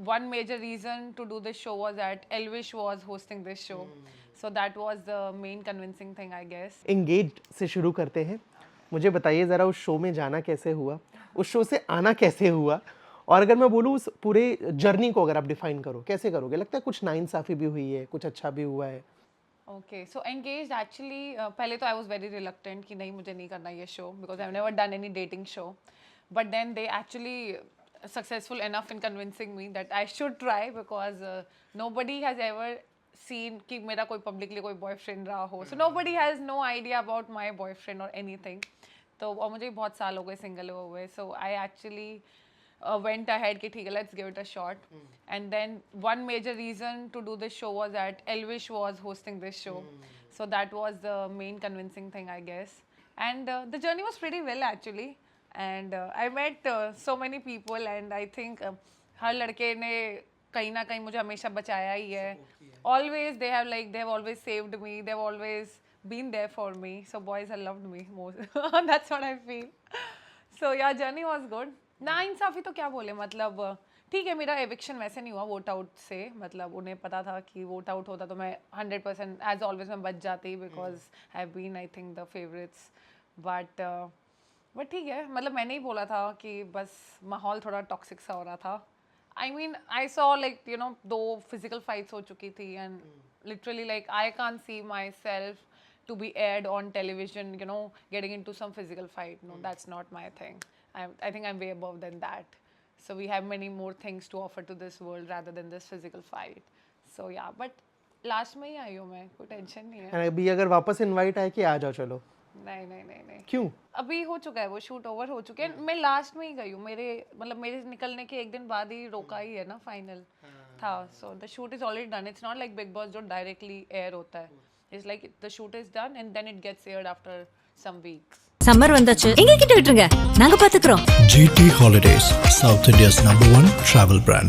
one major reason to do this show was that Elvish was hosting this show. So that was the main convincing thing, I guess. Engaged से शुरू करते हैं। मुझे बताइए ज़रा उस शो में जाना कैसे हुआ, उस शो से आना कैसे हुआ, और अगर मैं बोलूँ उस पूरे जर्नी को अगर आप डिफाइन करो, कैसे करोगे? लगता है कुछ नाइंसाफ़ी भी हुई है, कुछ अच्छा भी हुआ है। Okay, so engaged actually पहले तो I was very reluctant कि नहीं मुझे नहीं करना ये show because I've never done any dating show, but then they actually successful enough in convincing me that I should try because nobody has ever seen कि मेरा कोई publicly कोई boyfriend रहा हो, so nobody has no idea about my boyfriend or anything. तो और मुझे बहुत साल हो गए single हुए, so I actually went ahead कि ठीक है let's give it a shot. And then one major reason to do this show was that Elvish was hosting this show. So that was the main convincing thing, I guess. And the journey was pretty well actually. And I met so many people and I think हर लड़के ने कहीं ना कहीं मुझे हमेशा बचाया ही है. Always they have always saved me. They've always been there for me. So boys have loved me most. That's what I feel. So yeah, journey was good. ना इंसाफी तो क्या बोले, मतलब ठीक है मेरा एविक्शन वैसे नहीं हुआ वोट आउट से, मतलब उन्हें पता था कि वोट आउट होता तो मैं 100% एज ऑलवेज मैं बच जाती because I have been I think the favourites, but ठीक है, मतलब मैंने ही बोला था कि बस माहौल थोड़ा टॉक्सिक सा हो रहा था. I mean I saw like you know 2 physical fights हो चुकी थी and literally like I can't see my self to be aired on television, you know, getting into some physical fight. No, that's not my thing. I think I'm way above than that. So we have many more things to offer to this world rather than this physical fight. So yeah, but last में ही आई हूँ मैं, कोई tension नहीं है. अभी अगर वापस invite आए कि आ जाओ चलो? नहीं. क्यों? अभी हो चुका है वो, शूट ओवर हो चुके हैं. मैं लास्ट में ही गई हूँ, मेरे निकलने के एक दिन बाद ही रोका ही है ना फाइनल था. So the shoot is already done. It's not like Big Boss जो directly air होता है. It's like the shoot is done and then it gets aired after some weeks. Summer வந்தாச்சு, எங்க கிட்ட விட்டுருங்க, நாங்க பாத்துக்கிறோம். GT Holidays, South India's #1 travel brand.